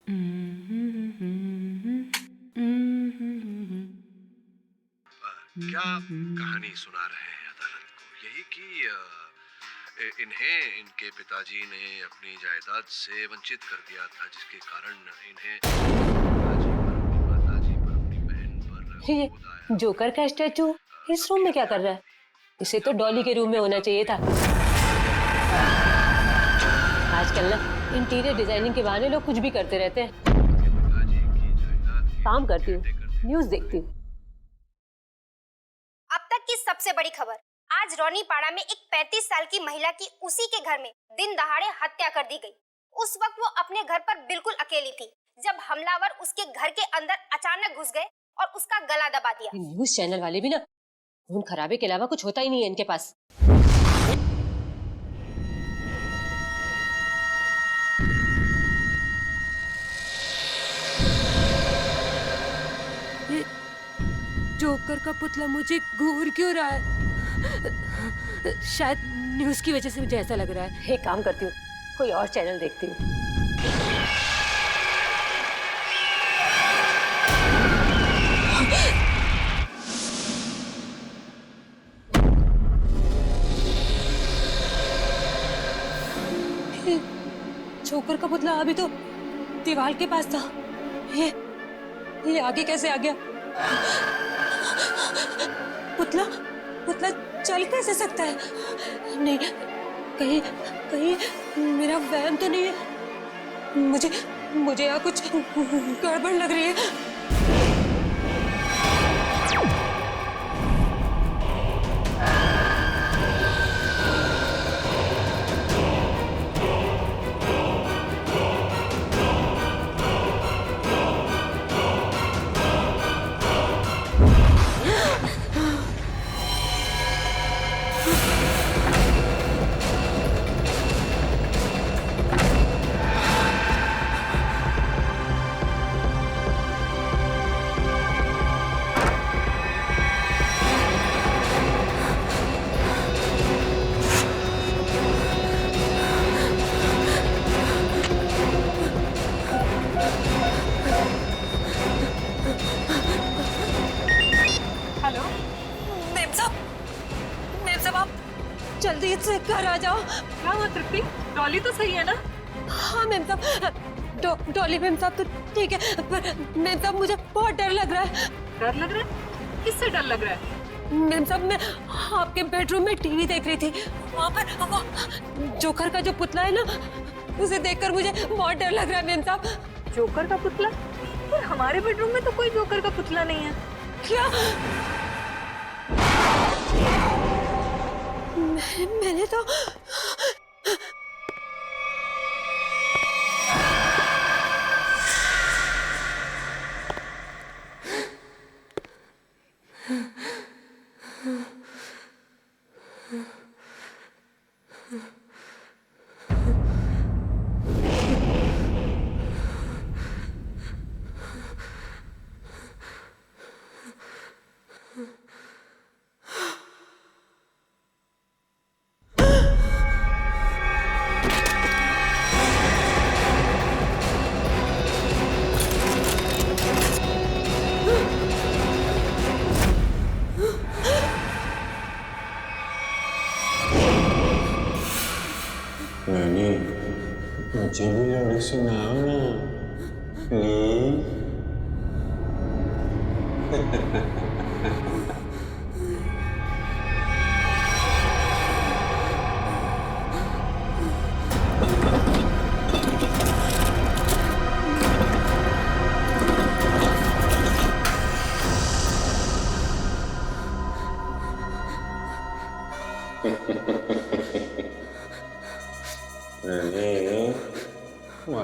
क्या कहानी सुना रहे हैं अदालत को? यही कि इन्हें इनके पिताजी ने अपनी जायदाद से वंचित कर दिया था, जिसके कारण इन्हें माताजी पर, अपनी बहन पर ये क्रोध आया। जोकर का स्टैचू इस रूम में क्या कर रहा है? इसे तो डॉली के रूम में होना चाहिए था। आजकल ना इंटीरियर डिजाइनिंग के बहाने लोग कुछ भी करते रहते हैं। पिताजी की जायदाद की काम करती हूँ, करते-करते न्यूज देखती हूँ। अब तक की सबसे बड़ी खबर, आज रौनीपाड़ा में एक 35 साल की महिला की उसी के घर में दिन दहाड़े हत्या कर दी गई। उस वक्त वो अपने घर पर बिल्कुल अकेली थी जब हमलावर उसके घर के अंदर अचानक घुस गए और उसका गला दबा दिया। ये न्यूज चैनल वाले भी ना खून खराबे के अलावा कुछ होता ही नहीं है इनके पास। ये जोकर का पुतला मुझे घूर क्यों रहा है? शायद न्यूज की वजह से मुझे ऐसा लग रहा है। एक काम करती हूँ, कोई और चैनल देखती हूँ। जोकर का पुतला अभी तो दीवार के पास था। ये आगे कैसे आ गया? पुतला पुतला चल कैसे सकता है? नहीं, कहीं कहीं मेरा वहम तो नहीं है। मुझे यहाँ कुछ गड़बड़ लग रही है। हेलो मेम साहब आप जल्दी से घर आ जाओ। क्या हुआ तृप्ति? डॉली तो सही है ना? हाँ मेम साहब, डॉली मेम साहब तो ठीक है, पर मेम साहब मुझे बहुत डर लग रहा है। डर लग रहा है? किससे डर लग रहा है? मेम साहब मैं आपके बेडरूम में टीवी देख रही थी, वहाँ पर वो जोकर का जो पुतला है ना, उसे देखकर मुझे बहुत डर लग रहा है मेम साहब। जोकर का पुतला? पर हमारे बेडरूम में तो कोई जोकर का पुतला नहीं है। क्या? मैंने तो नहीं, मुझे भी लोरी सुनाओ ना प्लीज। अरे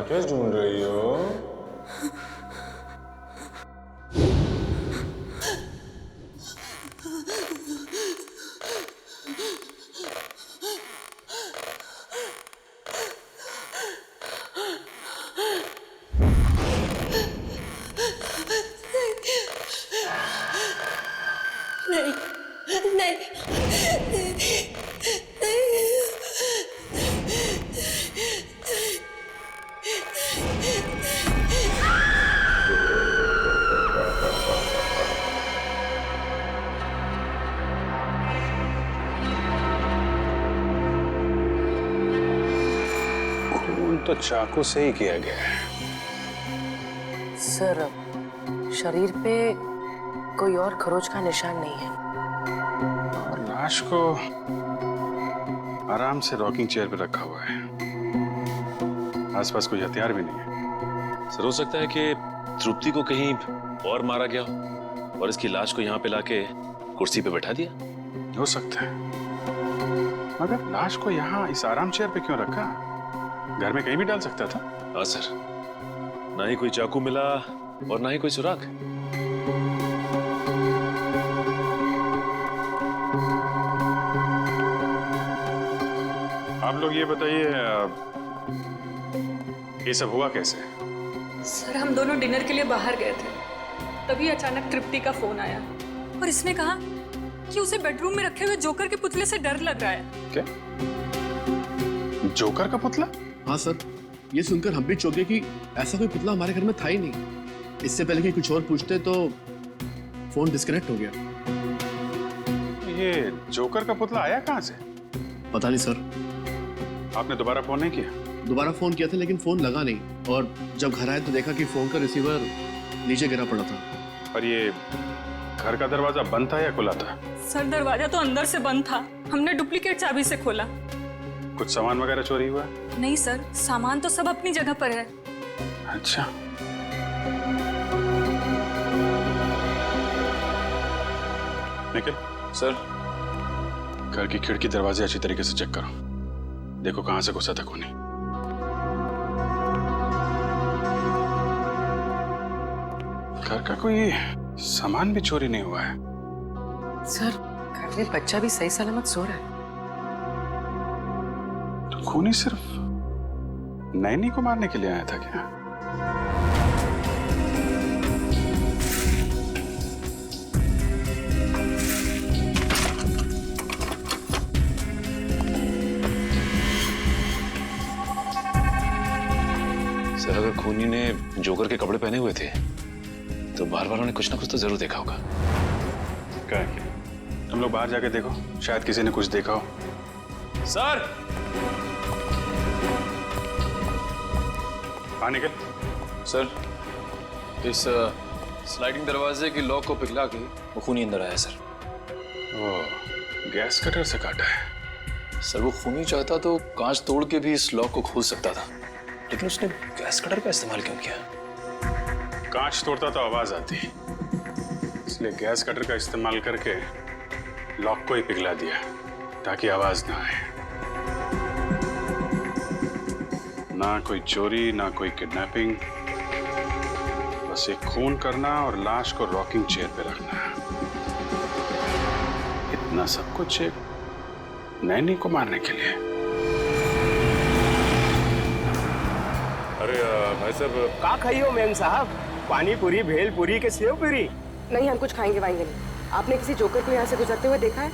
क्या ढूंढ रही हो? नहीं नहीं नहीं तो चाकू से ही किया गया है। सर, शरीर पे कोई और खरोच का निशान नहीं है। और लाश को आराम से रॉकिंग चेयर पे रखा हुआ है। आसपास कोई हथियार भी नहीं है। सर, हो सकता है कि तृप्ति को कहीं और मारा गया हो और इसकी लाश को यहाँ पे लाके कुर्सी पे बैठा दिया। हो सकता है, मगर लाश को यहाँ इस आराम चेयर पे क्यों रखा? घर में कहीं भी डाल सकता था। हाँ सर, ना ही कोई चाकू मिला और ना ही कोई सुराग। आप लोग ये बताइए, ये सब हुआ कैसे? सर, हम दोनों डिनर के लिए बाहर गए थे, तभी अचानक तृप्ति का फोन आया और इसने कहा कि उसे बेडरूम में रखे हुए जोकर के पुतले से डर लग रहा है। क्या? जोकर का पुतला? हाँ सर, ये सुनकर हम भी चौंक गए कि ऐसा कोई पुतला हमारे घर में था ही नहीं। इससे पहले कि कुछ और पूछते तो फोन डिस्कनेक्ट हो गया। ये जोकर का पुतला आया कहाँ से? पता नहीं सर। आपने दोबारा फोन नहीं किया? दोबारा फोन किया था लेकिन फोन लगा नहीं, और जब घर आए तो देखा कि फोन का रिसीवर नीचे गिरा पड़ा था। और ये घर का दरवाजा बंद था या खुला था? सर, दरवाजा तो अंदर से बंद था, हमने डुप्लीकेट चाबी से खोला। कुछ सामान वगैरह चोरी हुआ? नहीं सर, सामान तो सब अपनी जगह पर है। अच्छा। निखिल सर, घर की खिड़की दरवाजे अच्छी तरीके से चेक करो, देखो कहां से घुसा था खूनी। घर का कोई सामान भी चोरी नहीं हुआ है। सर, घर में बच्चा भी सही सलामत सो रहा है। तो खूनी सिर्फ नैनी को मारने के लिए आया था क्या? सर, अगर खूनी ने जोकर के कपड़े पहने हुए थे तो बाहर वालों ने कुछ ना कुछ तो जरूर देखा होगा। क्या है? तुम लोग बाहर जाके देखो, शायद किसी ने कुछ देखा हो। सर! हाँ निकल। सर, इस स्लाइडिंग दरवाजे की लॉक को पिघला के वो खूनी अंदर आया सर। वो गैस कटर से काटा है। सर, वो खूनी चाहता तो कांच तोड़ के भी इस लॉक को खोल सकता था, लेकिन उसने गैस कटर का इस्तेमाल क्यों किया? कांच तोड़ता तो आवाज आती, इसलिए गैस कटर का इस्तेमाल करके लॉक को ही पिघला दिया ताकि आवाज ना आए। ना कोई चोरी, ना कोई किडनैपिंग, बस एक खून करना और लाश को रॉकिंग चेयर पे रखना। इतना सब कुछ एक नैनी को मारने के लिए। अरे भाई साहब, का खाइयो मेम साहब? पानी पूरी, भेल पूरी के सेव पूरी? नहीं, हम कुछ खाएंगे वाएंगे नहीं। आपने किसी जोकर को यहाँ से गुजरते हुए देखा है?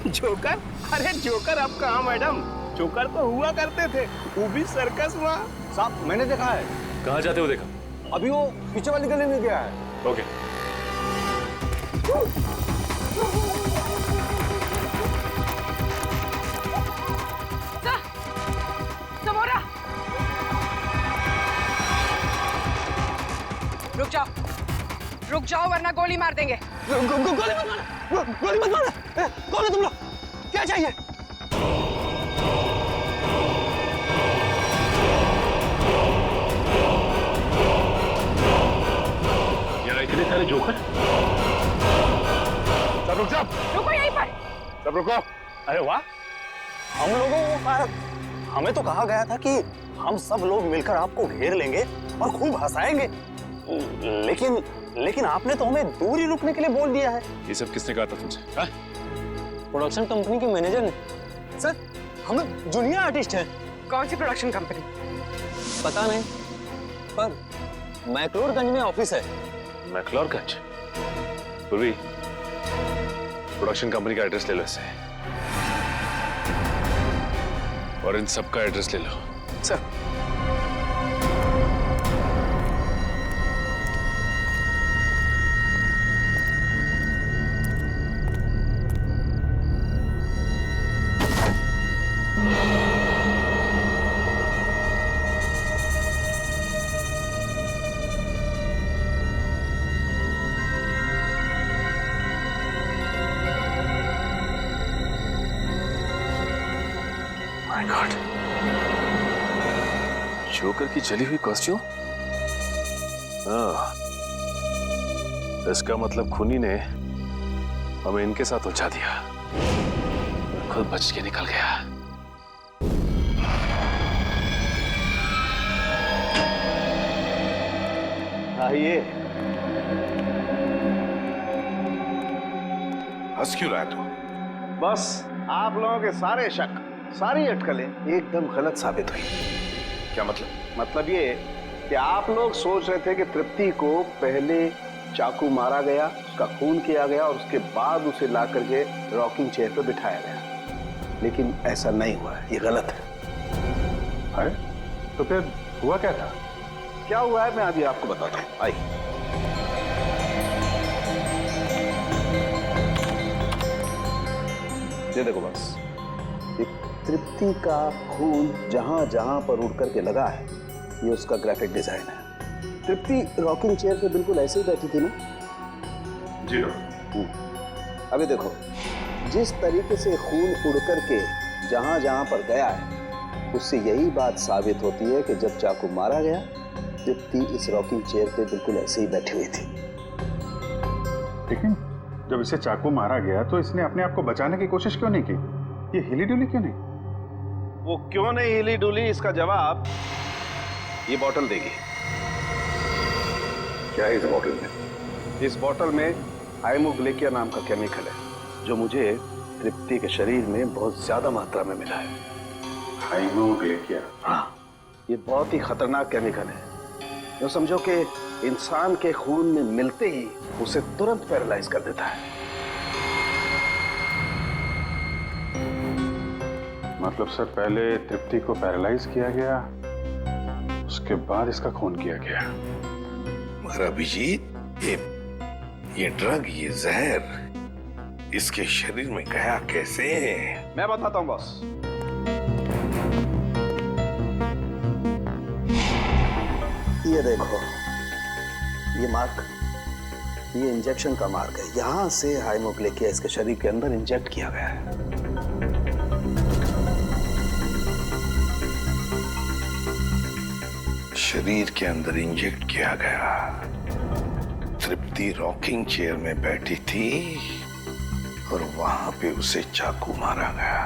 जोकर? अरे जोकर अब कहाँ मैडम, जोकर तो हुआ करते थे, वो भी सर्कस में। साहब, मैंने देखा है। कहाँ जाते हो देखा? अभी वो पीछे वाली गली में गया है। ओके। रुक जाओ वरना गोली मार देंगे। गोली मत मारो, गोली मत मारो। कौन है तुम लोग? क्या चाहिए? यहाँ इतने सारे जोकर? सब रुक जाओ। रुको यहीं पर। सब रुको। अरे वाह, हम लोगों को हमें तो कहा गया था कि हम सब लोग मिलकर आपको घेर लेंगे और खूब हंसाएंगे, लेकिन आपने तो हमें दूर ही रुकने के लिए बोल दिया है। ये सब किसने कहा था तुमसे? हाँ? प्रोडक्शन कंपनी के मैनेजर ने। सर, हम जूनियर आर्टिस्ट हैं। कौन सी प्रोडक्शन कंपनी? पता नहीं, पर मैक्लोडगंज में ऑफिस है। मैक्लोडगंज? पूर्वी, प्रोडक्शन कंपनी का एड्रेस ले लो इससे, और इन सब का एड्रेस ले लो। सर, माय गॉड, जोकर की जली हुई कॉस्ट्यूम। हाँ, इसका मतलब खूनी ने हमें इनके साथ उलझा दिया, खुद बच के निकल गया। आइए। हंस क्यों रहा है तू? बस आप लोगों के सारे शक, सारी अटकलें एकदम गलत साबित हुई। क्या मतलब? मतलब ये कि आप लोग सोच रहे थे कि तृप्ति को पहले चाकू मारा गया, उसका खून किया गया और उसके बाद उसे ला करके रॉकिंग चेयर पर बिठाया गया, लेकिन ऐसा नहीं हुआ, ये गलत है। अरे तो फिर हुआ क्या था? क्या हुआ है मैं अभी आपको बताता हूँ, आइए। ये देखो बस, ये तृप्ति का खून जहां जहां पर उड़ करके लगा है, ये उसका ग्राफिक डिजाइन है। तृप्ति रॉकिंग चेयर पे बिल्कुल ऐसे ही बैठी थी ना? जी। अभी देखो, जिस तरीके से खून उड़ करके जहां जहां पर गया है, उससे यही बात साबित होती है कि जब चाकू मारा गया, तृप्ति इस रॉकिंग चेयर पे बिल्कुल ऐसे ही बैठी हुई थी। लेकिन जब इसे चाकू मारा गया तो इसने अपने आप को बचाने की कोशिश क्यों नहीं की? ये हिली डुली क्यों नहीं? वो क्यों नहीं हिली डुली, इसका जवाब ये बोतल देगी। क्या है इस बोतल में? इस बोतल में हाइमोग्लेकिया नाम का केमिकल है, जो मुझे तृप्ति के शरीर में बहुत ज्यादा मात्रा में मिला है। हाइमोग्लेकिया? हाँ, ये बहुत ही खतरनाक केमिकल है। जो समझो कि इंसान के खून में मिलते ही उसे तुरंत पैरालाइज कर देता है। मतलब सर, पहले तृप्ति को पैरालाइज किया गया, उसके बाद इसका खून किया गया। मगर अभिजीत, ये ड्रग, ये जहर इसके शरीर में गया कैसे? मैं बताता हूं बॉस। ये देखो, ये मार्क, ये इंजेक्शन का मार्क है। यहां से हाइमोग्लेकिया इसके शरीर के अंदर इंजेक्ट किया गया है। शरीर के अंदर इंजेक्ट किया गया। तृप्ति रॉकिंग चेयर में बैठी थी और वहां पे उसे चाकू मारा गया।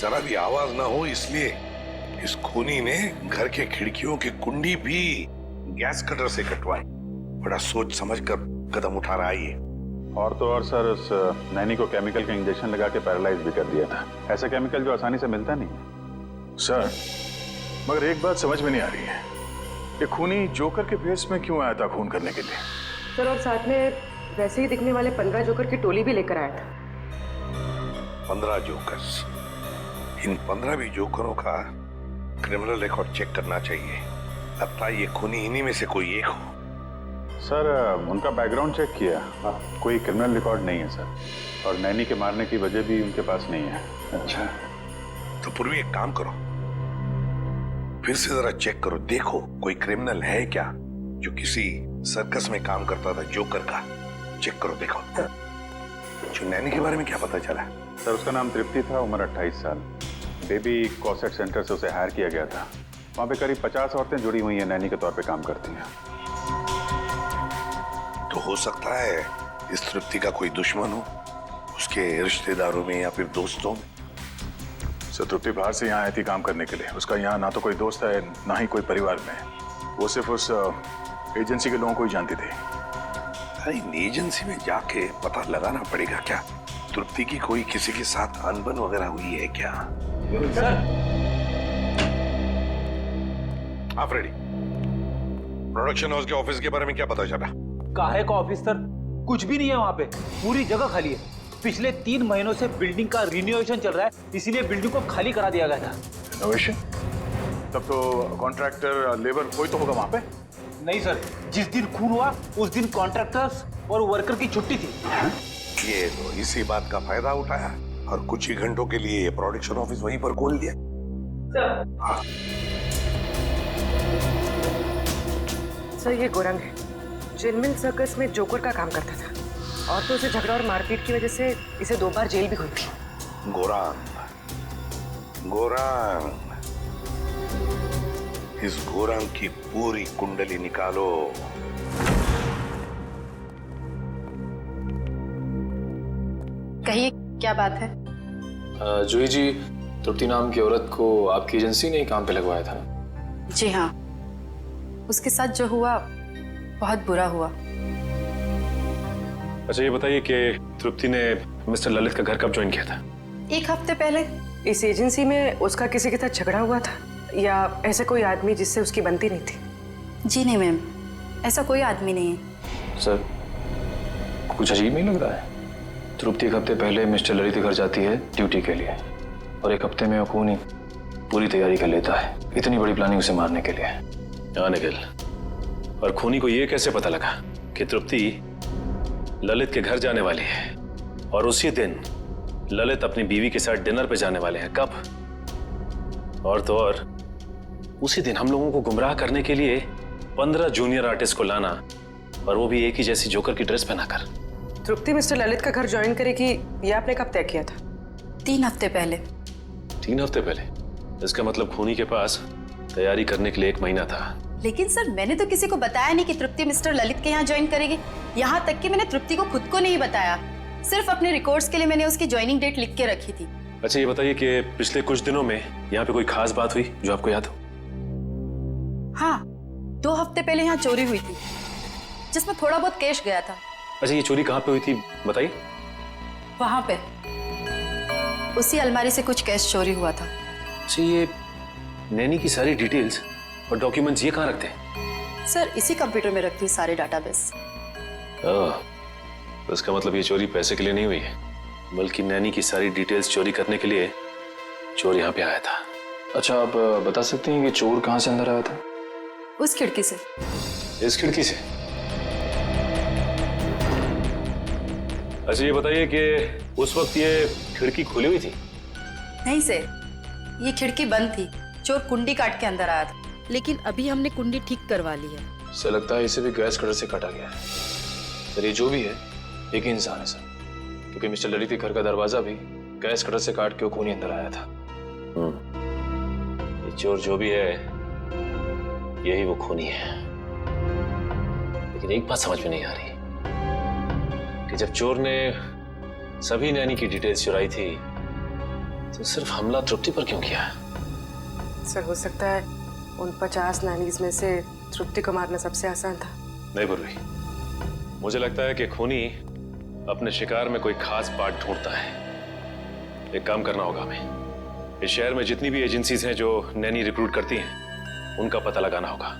जरा भी आवाज ना हो इसलिए इस खूनी ने घर के खिड़कियों की कुंडी भी गैस कटर से कटवाई। बड़ा सोच समझ कर कदम उठा रहा है ये। और तो और सर, उस नैनी को केमिकल का इंजेक्शन लगा के पैरालाइज भी कर दिया था। ऐसा केमिकल जो आसानी से मिलता नहीं। सर, मगर एक बात समझ में नहीं आ रही है, ये खूनी जोकर के भेस में क्यों आया था खून करने के लिए? सर, और साथ में वैसे ही दिखने वाले 15 जोकर की टोली भी लेकर आया था। 15 जोकर्स? इन 15 भी जोकरों का क्रिमिनल रिकॉर्ड चेक करना चाहिए। लगता है ये खूनी इन्हीं में से कोई एक हो। सर, उनका बैकग्राउंड चेक किया, कोई क्रिमिनल रिकॉर्ड नहीं है सर, और नैनी के मारने की वजह भी उनके पास नहीं है। अच्छा, तो पूर्वी एक काम करो, फिर से जरा चेक करो, देखो कोई क्रिमिनल है क्या जो किसी सर्कस में काम करता था, जोकर का। चेक करो, देखो। जो नैनी के बारे में क्या पता चला? सर, उसका नाम तृप्ति था, उम्र 28 साल। बेबी कॉसेट सेंटर से उसे हायर किया गया था। वहाँ पे करीब 50 औरतें जुड़ी हुई हैं, नैनी के तौर पे काम करती हैं। तो हो सकता है इस तृप्ति का कोई दुश्मन हो, उसके रिश्तेदारों में या फिर दोस्तों में। सर, तृप्ति बाहर से यहाँ आई थी काम करने के लिए। उसका यहाँ ना तो कोई दोस्त है, ना ही कोई परिवार में। वो सिर्फ उस एजेंसी के लोगों को ही जानती थी। अरे, इन एजेंसी में जाके पता लगाना पड़ेगा क्या तृप्ति की कोई किसी के साथ अनबन वगैरह हुई है क्या? आप रेडी? प्रोडक्शन हाउस के ऑफिस के बारे में क्या पता चला? काहे का ऑफिस सर? कुछ भी नहीं है वहाँ पे, पूरी जगह खाली है। पिछले 3 महीनों से बिल्डिंग का रिनोवेशन चल रहा है, इसीलिए बिल्डिंग को खाली करा दिया गया था। रिनोवेशन? तब तो कॉन्ट्रैक्टर, लेबर कोई तो होगा वहाँ पे? नहीं सर, जिस दिन खून हुआ उस दिन कॉन्ट्रैक्टर्स और वर्कर की छुट्टी थी। ये तो इसी बात का फायदा उठाया और कुछ ही घंटों के लिए ये प्रोडक्शन ऑफिस वहीं पर खोल दिया। हाँ। सर, ये गोरंग है, जिनमिल सर्कस में जोकर का काम करता था, और तो उसे झगड़ा और मारपीट की वजह से इसे 2 बार जेल भी हुई थी। गोरांग गोरांग, इस गोरांग की पूरी कुंडली निकालो। कहिए, क्या बात है? जूही जी, तृप्ति नाम की औरत को आपकी एजेंसी ने ही काम पे लगवाया था ना? जी हाँ, उसके साथ जो हुआ बहुत बुरा हुआ। अच्छा ये बताइए कि तृप्ति ने मिस्टर ललित का घर कब ज्वाइन किया था? 1 हफ्ते पहले। इस एजेंसी में उसका किसी के साथ झगड़ा हुआ था या ऐसा कोई आदमी जिससे उसकी बनती नहीं थी? जी नहीं मैम, ऐसा कोई आदमी नहीं है। सर, कुछ अजीब नहीं लग रहा है? तृप्ति 1 हफ्ते पहले मिस्टर ललित के घर जाती है ड्यूटी के लिए और 1 हफ्ते में खूनी पूरी तैयारी कर लेता है, इतनी बड़ी प्लानिंग उसे मारने के लिए। हाँ निखिल, और खूनी को ये कैसे पता लगा कि तृप्ति ललित के घर जाने वाली है और उसी दिन ललित अपनी बीवी के साथ डिनर पे जाने वाले हैं? कब? और तो और उसी दिन हम लोगों को गुमराह करने के लिए 15 जूनियर आर्टिस्ट को लाना, और वो भी एक ही जैसी जोकर की ड्रेस पहनाकर। तृप्ति मिस्टर ललित का घर ज्वाइन करेगी, ये आपने कब तय किया था? 3 हफ्ते पहले। 3 हफ्ते पहले? इसका मतलब खूनी के पास तैयारी करने के लिए 1 महीना था। लेकिन सर, मैंने तो किसी को बताया नहीं कि तृप्ति मिस्टर ललित के यहाँ ज्वाइन करेगी। यहाँ तक कि मैंने तृप्ति को खुद को नहीं बताया, सिर्फ अपने रिकॉर्ड्स के लिए मैंने उसकी ज्वाइनिंग डेट लिख के रखी थी। अच्छा ये बताइए कि पिछले कुछ दिनों में यहाँ पे कोई खास बात हुई जो आपको याद हो? हाँ, 2 हफ्ते पहले यहाँ चोरी हुई थी जिसमें थोड़ा बहुत कैश गया था। अच्छा ये चोरी कहाँ पे हुई थी बताइए? वहां पे उसी अलमारी से कुछ कैश चोरी हुआ था। अच्छा ये नैनी की सारी डिटेल्स और डॉक्यूमेंट्स ये कहाँ रखते हैं? सर, इसी कंप्यूटर में रखती है सारे डाटाबेस। तो इसका मतलब ये चोरी पैसे के लिए नहीं हुई है, बल्कि नैनी की सारी डिटेल्स चोरी करने के लिए चोर यहाँ पे आया था। अच्छा आप बता सकते हैं कि चोर कहाँ से अंदर आया था? उस खिड़की से। इस खिड़की से? अच्छा ये बताइए कि उस वक्त ये खिड़की खुली हुई थी? नहीं सर, ये खिड़की बंद थी। चोर कुंडी काट के अंदर आया था, लेकिन अभी हमने कुंडी ठीक करवा ली है। सर लगता है इसे भी गैस कटर से काटा गया है। सर ये जो भी है एक ही इंसान है सर, क्योंकि मिस्टर ललित के घर का दरवाजा भी गैस कटर से काट के वो खूनी अंदर आया था। ये चोर जो भी है यही वो खूनी है। लेकिन एक बात समझ में नहीं आ रही कि जब चोर ने सभी नैनी की डिटेल्स चुराई थी तो सिर्फ हमला तृप्ति पर क्यों किया? सर हो सकता है उन 50 नैनीज में से तृप्ति को मारना सबसे आसान था। नहीं पूर्वी, मुझे लगता है कि खूनी अपने शिकार में कोई खास पार्ट ढूंढता है। एक काम करना होगा हमें, इस शहर में जितनी भी एजेंसीज हैं जो नैनी रिक्रूट करती हैं उनका पता लगाना होगा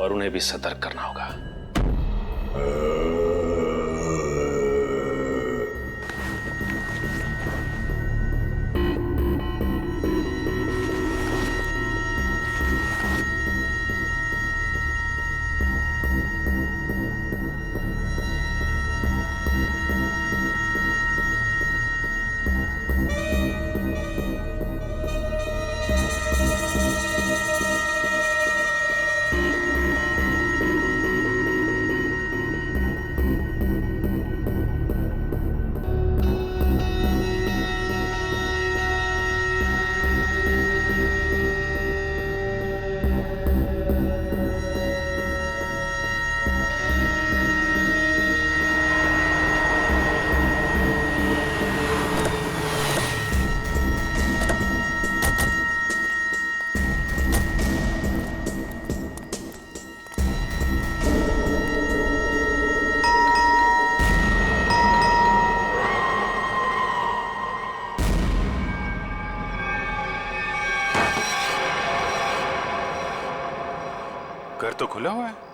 और उन्हें भी सतर्क करना होगा। घर तो खुला हुआ है।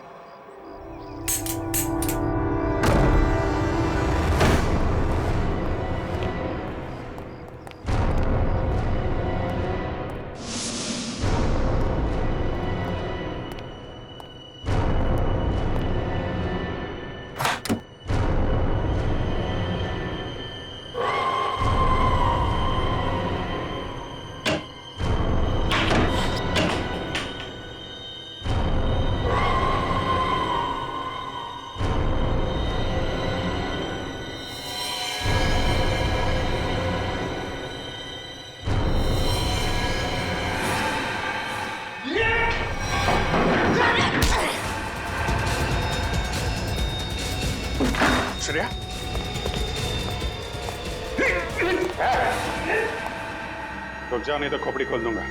ऐश्वर्या? रुक जाओ नहीं तो खोपड़ी खोल दूंगा।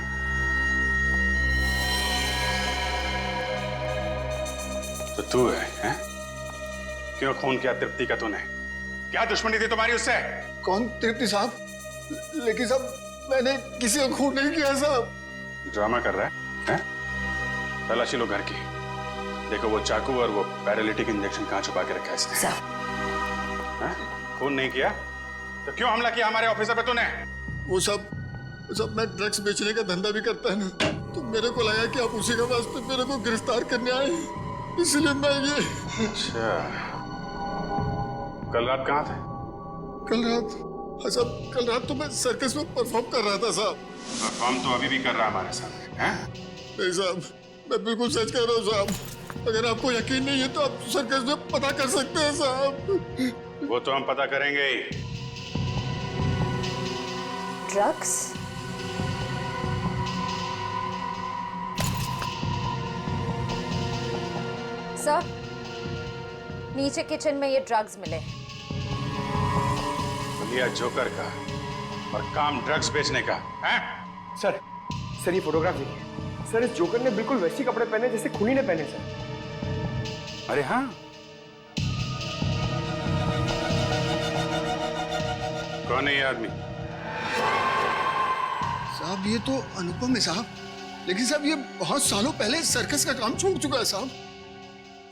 तो तू है? क्यों खून किया तृप्ति का तूने? क्या दुश्मनी थी तुम्हारी उससे? कौन तृप्ति साहब? लेकिन साहब मैंने किसी को खून नहीं किया साहब। ड्रामा कर रहा है? तलाशी लो घर की। देखो वो चाकू और वो पैरालिटिक इंजेक्शन कहाँ छुपा के रखा है इसने? खून नहीं किया तो क्यों हमला किया हमारे ऑफिसर पे तूने? वो सब मैं ड्रग्स बेचने का धंधा भी करता है ना, तो मेरे को लगा कि आप उसी के वास्ते मेरे को गिरफ्तार करने आए, इसलिए मैं ये। अच्छा, कल रात कहाँ थे? कल रात? हाँ साहब, कल रात तो मैं सर्कस में परफॉर्म कर रहा था साहब। परफॉर्म तो अभी भी कर रहा हमारे सामने, हैं? नहीं साहब, मैं बिल्कुल सच कह रहा हूँ साहब। अगर आपको यकीन नहीं है तो आप सर्कस में पता कर सकते हैं साहब। वो तो हम पता करेंगे ही। ड्रग्स? सर, नीचे किचन में ये ड्रग्स मिले। लिया जोकर का और काम ड्रग्स बेचने का, हैं? सर ये फोटोग्राफ देखिए। सर, इस जोकर ने बिल्कुल वैसे कपड़े पहने जैसे खूनी ने पहने सर। अरे हाँ, कौन है ये आदमी? साहब ये तो अनुपम है साहब, लेकिन साहब ये बहुत सालों पहले सर्कस का काम छोड़ चुका है साहब।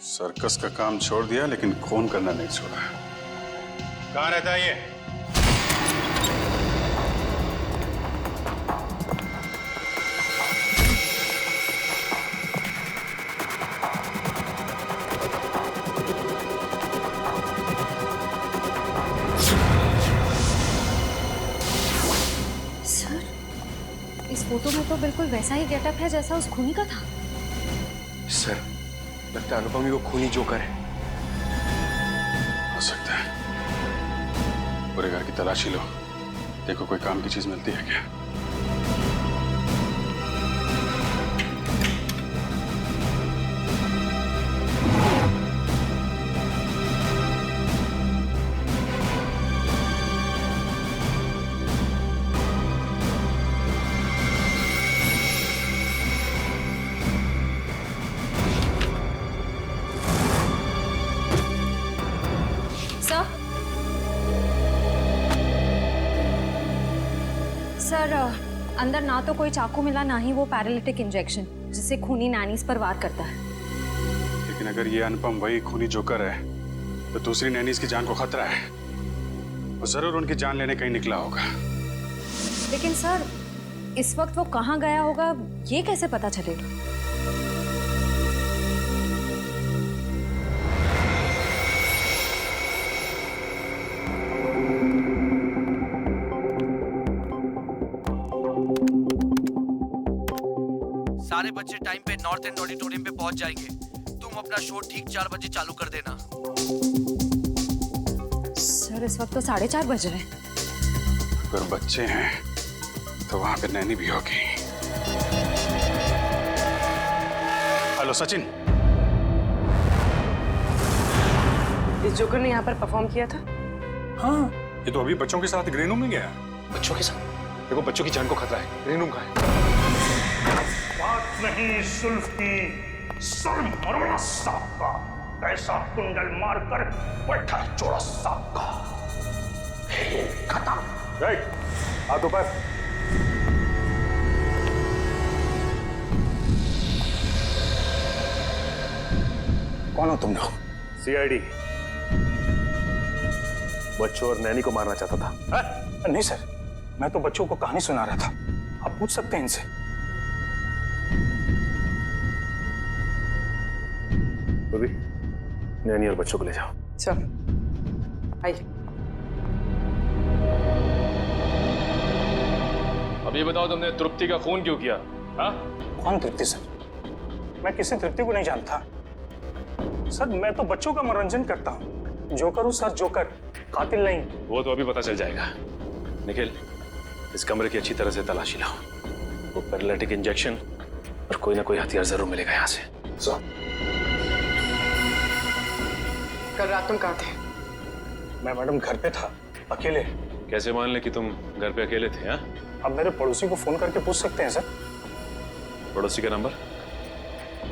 सर्कस का काम छोड़ दिया लेकिन खून करना नहीं छोड़ा। कहाँ रहता है ये? इस फोटो में तो बिल्कुल वैसा ही गेटअप है जैसा उस खूनी का था। सर, लगता है अनुपम ही वो खूनी जोकर है। हो सकता है। पूरे घर की तलाशी लो, देखो कोई काम की चीज मिलती है क्या? सर, अंदर ना तो कोई चाकू मिला, ना ही वो पैरालिटिक इंजेक्शन जिससे खूनी नैनीज पर वार करता है। लेकिन अगर ये अनुपम वही खूनी जोकर है तो दूसरी नैनीज की जान को खतरा है। वो जरूर उनकी जान लेने कहीं निकला होगा। लेकिन सर, इस वक्त वो कहाँ गया होगा ये कैसे पता चलेगा? सारे बच्चे टाइम पे नॉर्थ एंड ऑडिटोरियम पे पहुंच जाएंगे। तुम अपना शो ठीक 4 बजे चालू कर देना। सर, इस वक्त तो 4:30 बज रहे हैं। अगर बच्चे हैं तो वहां पे नैनी भी होगी। हेलो सचिन, इस जोकर ने यहाँ पर परफॉर्म किया था? हाँ, ये तो अभी बच्चों के साथ ग्रीन रूम में गया। बच्चों के साथ? देखो बच्चों की जान को खतरा है। ग्रीन रूम कहाँ है? बात नहीं सुल्फ की, सर मरोड़ा सांप का, पैसा कुंडल मारकर बैठा चोड़ा सांप का। खत्म। राइट, हाथ ऊपर। कौन हो तुम लोग? सीआईडी। बच्चों और नैनी को मारना चाहता था। नहीं सर, मैं तो बच्चों को कहानी सुना रहा था। आप पूछ सकते हैं इनसे। बबी, नैनी और बच्चों को ले जाओ। चल, आइए। अब ये बताओ तुमने तृप्ति का खून क्यों किया? हाँ? कौन तृप्ति सर? मैं किसी तृप्ति को नहीं जानता सर। मैं तो बच्चों का मनोरंजन करता हूँ। जोकर हूँ सर, जोकर, कातिल नहीं। वो तो अभी पता चल जाएगा। निखिल, इस कमरे की अच्छी तरह से तलाशी लाओ। वो पैरालिटिक इंजेक्शन और कोई ना कोई हथियार जरूर मिलेगा यहाँ से। कल रात तुम कहाँ थे? मैं मैडम घर पे था, अकेले। कैसे मान ले कि तुम घर पे अकेले थे? हाँ, अब मेरे पड़ोसी को फोन करके पूछ सकते हैं सर। पड़ोसी का नंबर?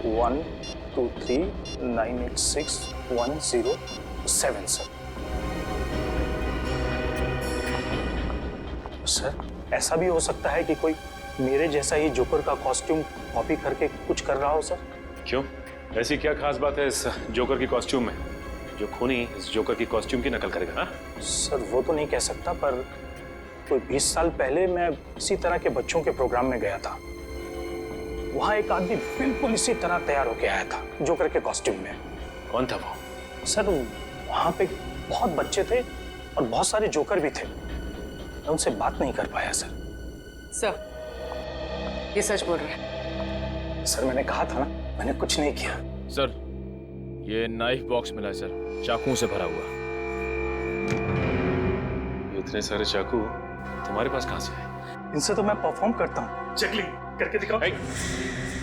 123986107 सर। ऐसा भी हो सकता है कि कोई मेरे जैसा ही जोकर का कॉस्ट्यूम कॉपी करके कुछ कर रहा हो सर। क्यों? ऐसी क्या खास बात है इस जोकर की कॉस्ट्यूम में जो खूनी इस जोकर की कॉस्ट्यूम की नकल करेगा? हाँ सर, वो तो नहीं कह सकता, पर कोई 20 साल पहले मैं इसी तरह के बच्चों के प्रोग्राम में गया था। वहां एक आदमी बिल्कुल इसी तरह तैयार होके आया था, जोकर के कॉस्ट्यूम में। कौन था वो? सर, वहां पे बहुत बच्चे थे और बहुत सारे जोकर भी थे। मैं उनसे बात नहीं कर पाया सर। सर, ये सच बोल रहे हैं? सर, मैंने कहा था ना, मैंने कुछ नहीं किया। सर, ये नाइफ बॉक्स मिला है सर, चाकुओं से भरा हुआ। ये इतने सारे चाकू तुम्हारे पास कहां से आए? इनसे तो मैं परफॉर्म करता हूँ। चेकलिंग करके दिखाओ।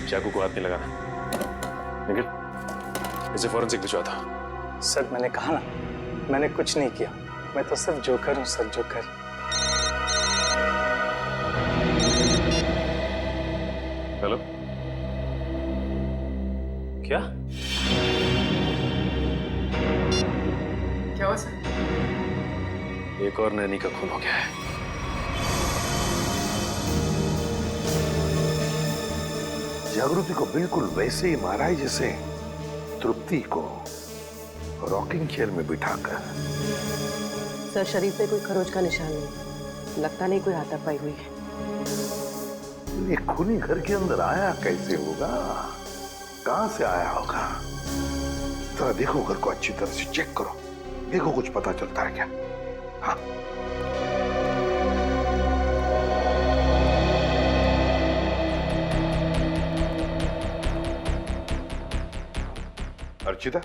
चाकू को हाथ नहीं लगाना। निखिल, इसे फॉरेंसिक भिजवा दो। सर, मैंने कहा ना, मैंने कुछ नहीं किया। मैं तो सिर्फ जोकर हूँ सर, जोकर। हेलो, क्या क्या हुआ सर? एक और नैनी का खून हो गया है। जागृति को बिल्कुल वैसे ही मारा है जैसे तृप्ति को रॉकिंग चेयर में बिठाकर। सर, शरीर पे कोई खरोच का निशान नहीं, लगता नहीं कोई हाथापाई हुई है। ये खूनी घर के अंदर आया कैसे होगा? कहां से आया होगा? जरा देखो, घर को अच्छी तरह से चेक करो, देखो कुछ पता चलता है क्या? हाँ, अर्चिता,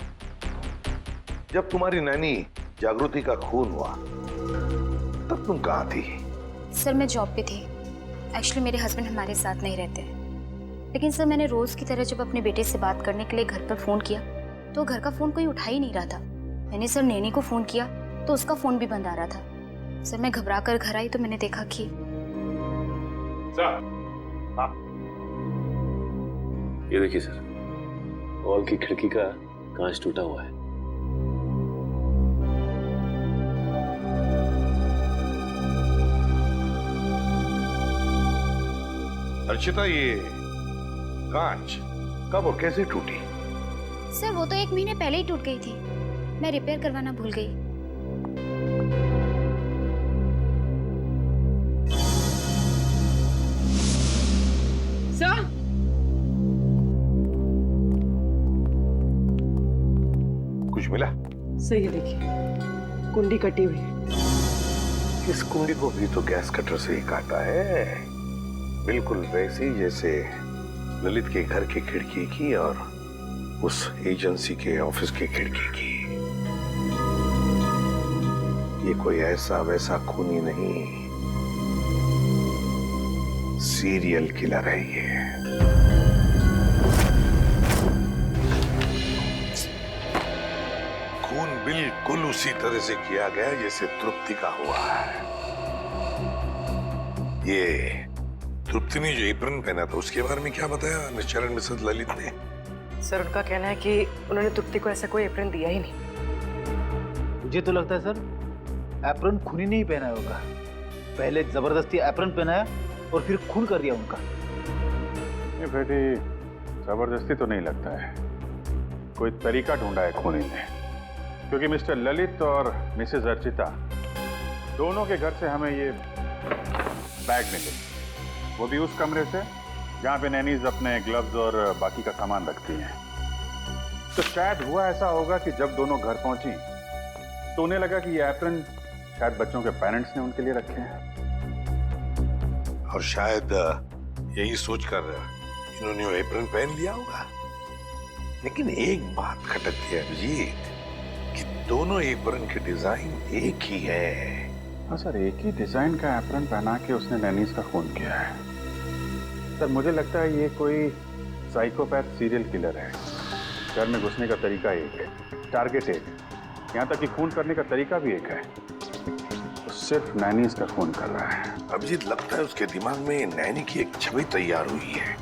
जब तुम्हारी नैनी जागृति का खून हुआ तब तुम कहां थी? सर, मैं जॉब पे थी। एक्चुअली मेरे हस्बैंड हमारे साथ नहीं रहते, लेकिन सर मैंने रोज की तरह जब अपने बेटे से बात करने के लिए घर पर फोन किया तो घर का फोन कोई उठा ही नहीं रहा था। मैंने सर नैनी को फोन किया तो उसका फोन भी बंद आ रहा था। सर, मैं घबरा कर घर आई तो मैंने देखा कि ये देखिए सर, हॉल की खिड़की का कांच टूटा हुआ है। अर्चिता, ये कांच कब और कैसे टूटी? सर, वो तो 1 महीने पहले ही टूट गई थी। मैं रिपेयर करवाना भूल गई। सर, कुछ मिला? सही है, देखिए कुंडी कटी हुई है। इस कुंडी को भी तो गैस कटर से ही काटा है, बिल्कुल वैसे ही जैसे ललित के घर की खिड़की की और उस एजेंसी के ऑफिस की खिड़की की। ये कोई ऐसा वैसा खूनी नहीं, सीरियल किलर है ये। खून बिल्कुल उसी तरह से किया गया जैसे तृप्ति का हुआ है। ये तृप्ति ने जो एप्रन पहना था उसके बारे में क्या बताया मिस्टर एंड मिसेस ललित ने? सर, उनका कहना है कि उन्होंने तृप्ति को ऐसा कोई एप्रन दिया ही नहीं। मुझे तो लगता है सर, एप्रन खूनी नहीं पहनाया होगा। पहले जबरदस्ती एप्रन पहनाया और फिर खून कर दिया उनका। ये बेटी, जबरदस्ती तो नहीं लगता है, कोई तरीका ढूंढा है खूनी ने। क्योंकि मिस्टर ललित और मिसेस अर्चिता दोनों के घर से हमें ये बैग मिले, वो भी उस कमरे से जहाँ पे नैनीज अपने ग्लव्स और बाकी का सामान रखती हैं। तो शायद हुआ ऐसा होगा कि जब दोनों घर पहुंची तो उन्हें लगा कि ये एप्रन शायद बच्चों के पेरेंट्स ने उनके लिए रखे हैं, और शायद यही सोचकर इन्होंने वो एप्रन पहन लिया होगा। लेकिन एक बात खटकती है अभिजीत कि दोनों एप्रन के डिजाइन एक ही है। हाँ सर, एक ही डिजाइन का एप्रन पहना के उसने नैनीज का खून किया है। सर, मुझे लगता है ये कोई साइकोपैथ सीरियल किलर है। घर में घुसने का तरीका एक है, टारगेट एक, यहाँ तक कि खून करने का तरीका भी एक है। तो सिर्फ नैनीज का खून कर रहा है। अभिजीत, लगता है उसके दिमाग में नैनी की एक छवि तैयार हुई है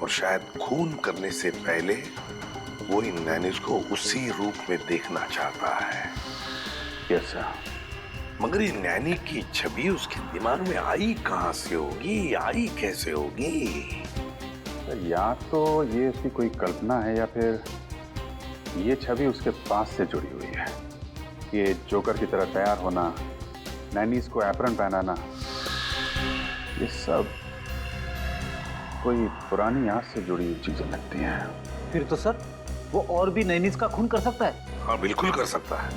और शायद खून करने से पहले वो इन नैनीज को उसी रूप में देखना चाहता है। Yes sir. मगर ये नैनी की छवि उसके दिमाग में आई कहां से होगी, आई कैसे होगी? या तो ये उसकी कोई कल्पना है या फिर ये छवि उसके पास से जुड़ी हुई है। ये जोकर की तरह तैयार होना, नैनीज को एप्रन पहनाना, ये सब कोई पुरानी याद से जुड़ी हुई चीजें लगती हैं। फिर तो सर वो और भी नैनीज का खून कर सकता है। हाँ, बिल्कुल कर सकता है।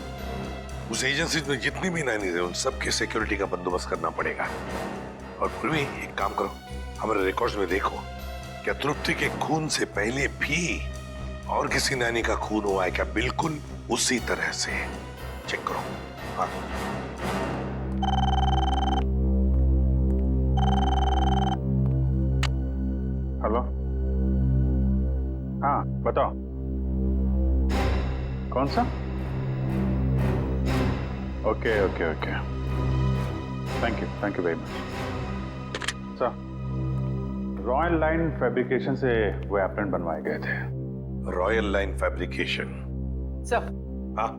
उस एजेंसी में जितनी भी नैनीज है उन सबके सिक्योरिटी का बंदोबस्त करना पड़ेगा। और फिर भी एक काम करो, हमारे रिकॉर्ड्स में देखो, क्या तृप्ति के खून से पहले भी और किसी नैनी का खून हुआ है क्या? बिल्कुल उसी तरह से चेक करो। हाँ। हेलो, हाँ बताओ, कौन सा? Okay okay okay, thank you very much sir. Royal line fabrication से वो एप्रन बनवाए गए थे। Royal line fabrication? सर। हाँ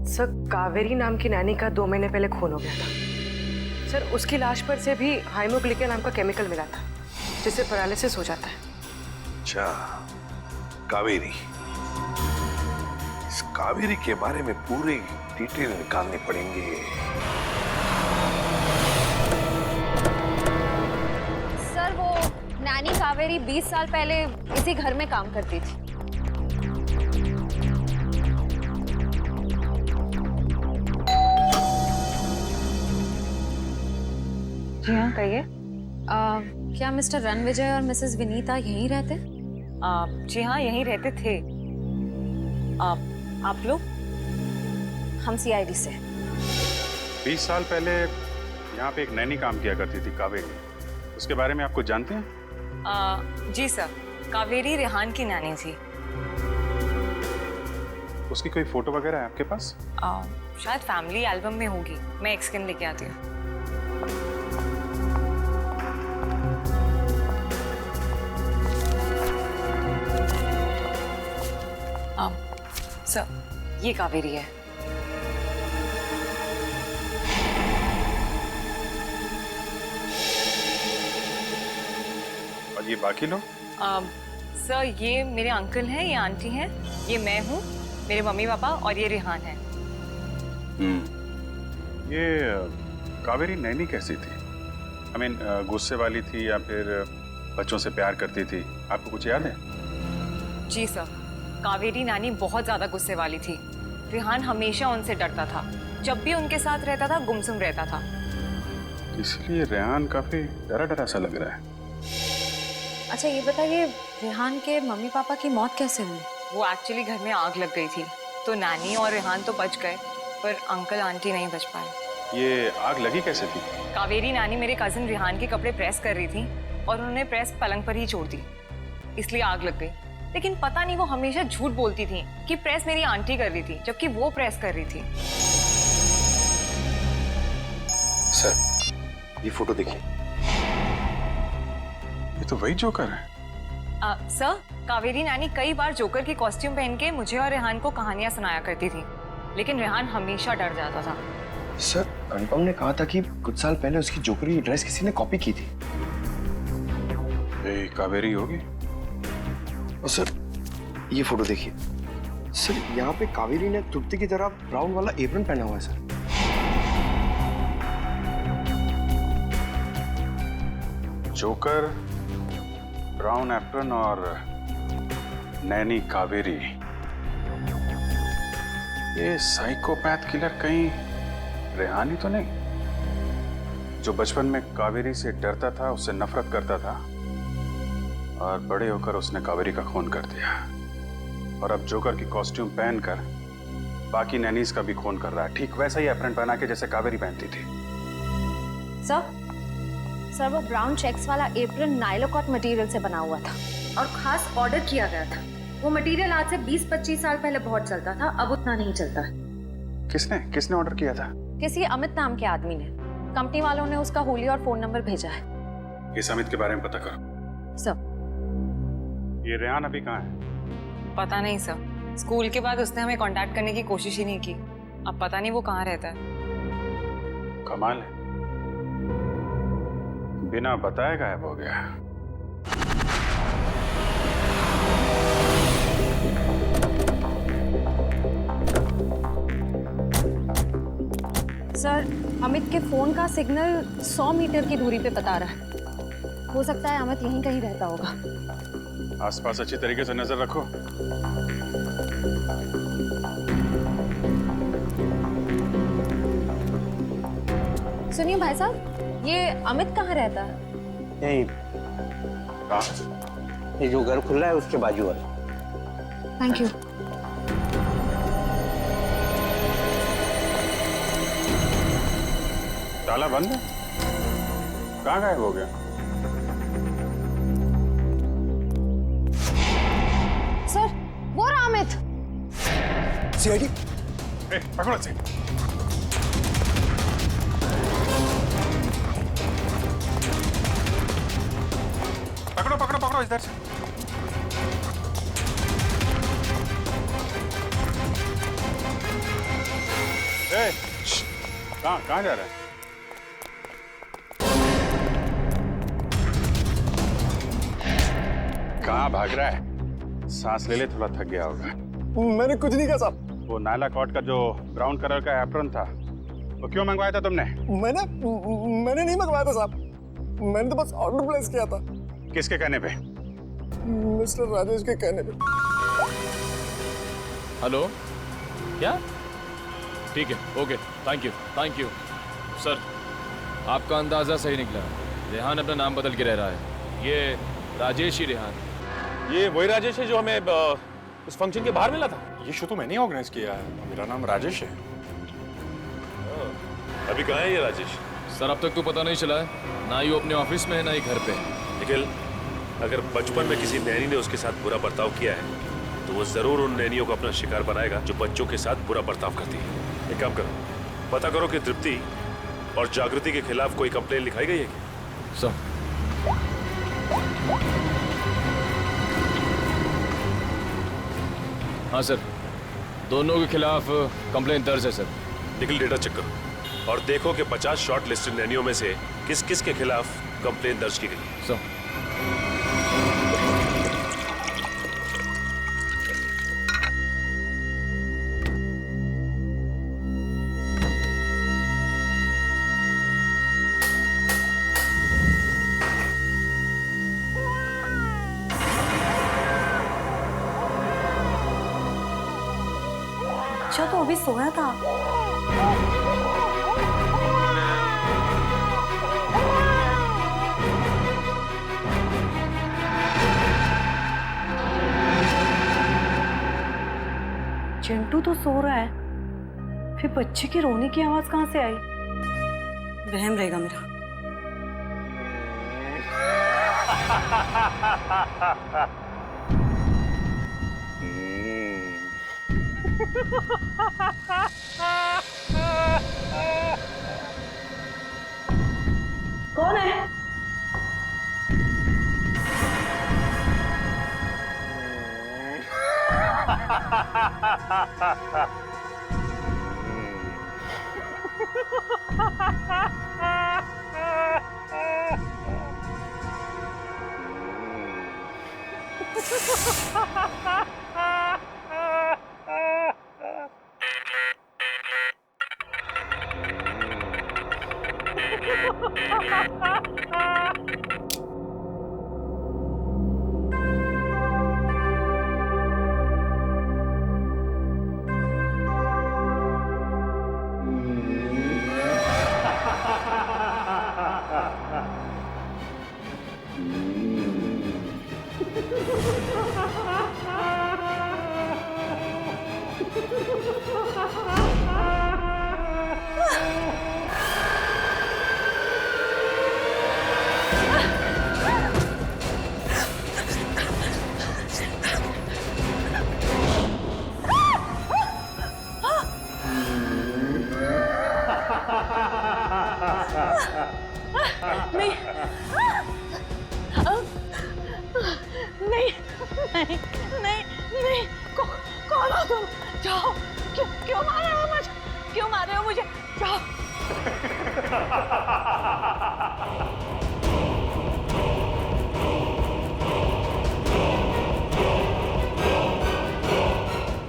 सर, कावेरी नाम की नैनी का 2 महीने पहले खून हो गया था सर। उसकी लाश पर से भी हाइमोग्लिका नाम का केमिकल मिला था जिससे पैरालिसिस हो जाता है। अच्छा, कावेरी। इस कावेरी के बारे में पूरी डिटेल निकालनी पड़ेंगे। सर, वो नैनी कावेरी 20 साल पहले इसी घर में काम करती थी। जी हाँ, कहिए। क्या मिस्टर रणविजय और मिसेस विनीता यहीं रहते? जी हाँ, यहीं रहते थे। आप लोग? हम सीआईडी से। 20 साल पहले यहाँ पे एक नैनी काम किया करती थी, कावेरी। उसके बारे में आप कुछ जानते हैं? जी सर, कावेरी रेहान की नैनी थी। उसकी कोई फोटो वगैरह है आपके पास? शायद फैमिली एल्बम में होगी, मैं एक स्कैन लेके आती हूँ। सर, ये कावेरी है। और ये बाकी लोग? सर, ये मेरे अंकल हैं, ये आंटी हैं, ये मैं हूँ, मेरे मम्मी पापा और ये रेहान है। ये कावेरी नैनी कैसी थी? I mean, गुस्से वाली थी या फिर बच्चों से प्यार करती थी? आपको कुछ याद है? जी सर, कावेरी नानी बहुत ज्यादा गुस्से वाली थी। रेहान हमेशा उनसे डरता था, जब भी उनके साथ रहता था गुमसुम रहता था। इसलिए रेहान काफी डरा डरा सा लग रहा है। अच्छा, ये बताइए, रेहान के मम्मी पापा की मौत कैसे हुई? वो एक्चुअली घर में आग लग गई थी, तो नानी और रेहान तो बच गए, पर अंकल आंटी नहीं बच पाए। ये आग लगी कैसे थी? कावेरी नानी मेरे कजिन रेहान के कपड़े प्रेस कर रही थी और उन्होंने प्रेस पलंग पर ही छोड़ दी, इसलिए आग लग गई। लेकिन पता नहीं वो हमेशा झूठ बोलती थी कि प्रेस मेरी आंटी कर रही थी, जबकि वो प्रेस कर रही थी। सर, ये फोटो देखिए। ये तो वही जोकर है। सर, कावेरी नानी कई बार जोकर की कॉस्ट्यूम पहन के मुझे और रेहान को कहानियां सुनाया करती थी, लेकिन रेहान हमेशा डर जाता था। सर, अनुपम ने कहा था कि कुछ साल पहले उसकी जोकर की ड्रेस किसी ने कॉपी की थी। कावेरी होगी। और सर, ये फोटो देखिए। सर, यहाँ पे कावेरी ने तृप्ति की तरह ब्राउन वाला एप्रन पहना हुआ है सर। जोकर, ब्राउन एप्रन और नैनी कावेरी। ये साइकोपैथ किलर कहीं रेहानी तो नहीं, जो बचपन में कावेरी से डरता था, उससे नफरत करता था और बड़े होकर उसने कावेरी का खून कर दिया, और अब जोकर की कॉस्ट्यूम पहनकर बाकी नैनीज का भी खून कर रहा है, ठीक वैसा ही एप्रन पहना के जैसे कावेरी पहनती थी। सर, वो ब्राउन चेक्स वाला एप्रन नाइलोकॉट मटेरियल से बना हुआ था और खास ऑर्डर किया गया था। वो मटेरियल आज से 20-25 साल पहले बहुत चलता था, अब उतना नहीं चलता है। किसने ऑर्डर किया था? किसी अमित नाम के आदमी ने। कंपनी वालों ने उसका होली और फोन नंबर भेजा है। इस अमित के बारे में पता करो। सब। ये रेहान अभी कहाँ है? पता नहीं सर, स्कूल के बाद उसने हमें कांटेक्ट करने की कोशिश ही नहीं की। अब पता नहीं वो कहाँ रहता है। कमाल है, बिना बताए गायब हो गया। सर, अमित के फोन का सिग्नल 100 मीटर की दूरी पे बता रहा है। हो सकता है अमित यहीं कहीं रहता होगा। आसपास अच्छी तरीके से नजर रखो। सुनिए भाई साहब, ये अमित कहाँ रहता है? यही कहाँ? ये जो घर खुला है उसके बाजू वाला। Thank you. ताला बंद है? कहाँ गायब हो गया? सर, वो रहा अमित। सीआईडी? पकड़ो इसे। पकड़ो इधर से। कहाँ जा रहा है? कहाँ भाग रहा है? सांस ले ले, थोड़ा थक गया होगा। मैंने कुछ नहीं कहा साहब। वो नायला कॉट का जो ब्राउन कलर का एप्रन था, वो क्यों मंगवाया था तुमने? मैंने नहीं मंगवाया था साहब, मैंने तो बस ऑर्डर प्लेस किया था। किसके कहने पे? मिस्टर राजेश के कहने पे। हेलो, क्या? ठीक है, ओके, थैंक यू सर। आपका अंदाजा सही निकला। रेहान अपना नाम बदल के रह रहा है। ये राजेश ही रेहान। ये वही राजेश है जो हमें उस फंक्शन के बाहर मिला था। ये शो तो मैंने ऑर्गेनाइज किया है, मेरा नाम राजेश है। अभी कहाँ है ये राजेश? सर, अब तक तो पता नहीं चला है, ना ही वो अपने ऑफिस में है, ना ही घर पे। निखिल, अगर बचपन में किसी नैनी ने उसके साथ बुरा बर्ताव किया है तो वो जरूर उन नैनियों को अपना शिकार बनाएगा जो बच्चों के साथ बुरा बर्ताव करती है। एक काम करो, पता करो कि तृप्ति और जागृति के खिलाफ कोई कंप्लेन लिखाई गई है क्या? सर, हाँ सर, दोनों के खिलाफ कंप्लेन दर्ज है सर। निखिल, डेटा चेक करो और देखो कि 50 शॉर्ट लिस्टेड नैनियों में से किस किस के खिलाफ कंप्लेन दर्ज की गई। सर, अच्छा, तो अभी सोया था। चिंटू तो सो रहा है, फिर बच्चे की रोने की आवाज कहाँ से आई? वहम रहेगा मेरा। कौन है? नहीं नहीं नहीं नहीं नहीं कौन हो तुम? जाओ। क्यों मार रहे हो मुझे? क्यों मार रहे हो मुझे? जाओ।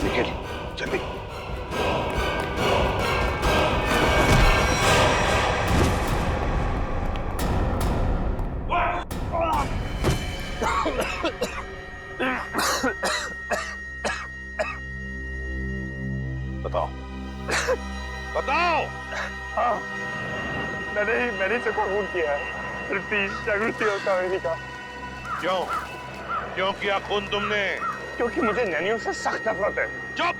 निकल जल्दी। बताओ बताओ। हाँ, मैंने इसे खून किया है। तृप्ति, जागृति और कावेरी का। क्यों क्यों किया खून तुमने? क्योंकि मुझे नैनियों से सख्त नफरत है। चुप।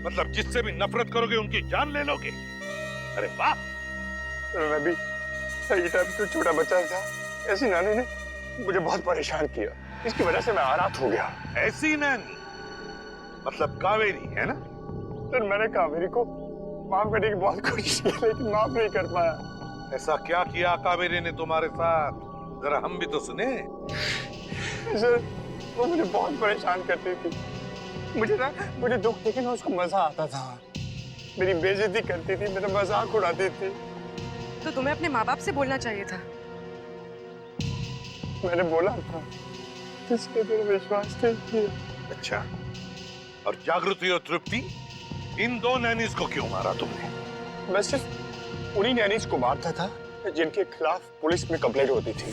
मतलब जिससे भी नफरत करोगे उनकी जान ले लोगे? अरे वाह। मैं भी सही टाइम पे छोटा बच्चा था, ऐसी नानी ने मुझे बहुत परेशान किया। इसकी वजह से मैं आरात हो गया। ऐसी नानी मतलब कावेरी है ना? फिर मैंने कावेरी को माफ करने की बहुत कोशिश की, लेकिन माफ नहीं कर पाया। ऐसा क्या किया कावेरी ने तुम्हारे साथ? जरा हम भी तो सुने। सर, वो मुझे बहुत परेशान करती थी। मुझे दुख देखे ना उसको मजा आता था। मेरी बेइज्जती करती थी, मेरा मजाक उड़ाती थी। तो तुम्हें अपने माँ बाप से बोलना चाहिए था। मैंने बोला था, इसके मेरा विश्वास नहीं किया। अच्छा, और जागृति और तृप्ति, इन दो नैनीज को क्यों मारा तुमने? मैं सिर्फ उन्हीं नैनीज को मारता था जिनके खिलाफ पुलिस में कंप्लेंट होती थी।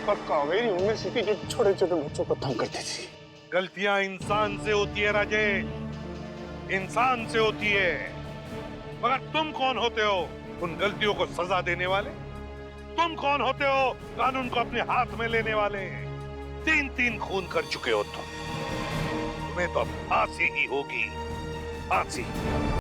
पर कावेरी उनमें से थी जो छोटे छोटे बच्चों को तंग करती थी। गलतियां इंसान से होती है राजेश, इंसान से होती है। मगर तुम कौन होते हो उन गलतियों को सजा देने वाले? तुम कौन होते हो कानून को अपने हाथ में लेने वाले? 3 खून कर चुके हो तुम। तुम्हें तो अब फांसी ही होगी, फांसी।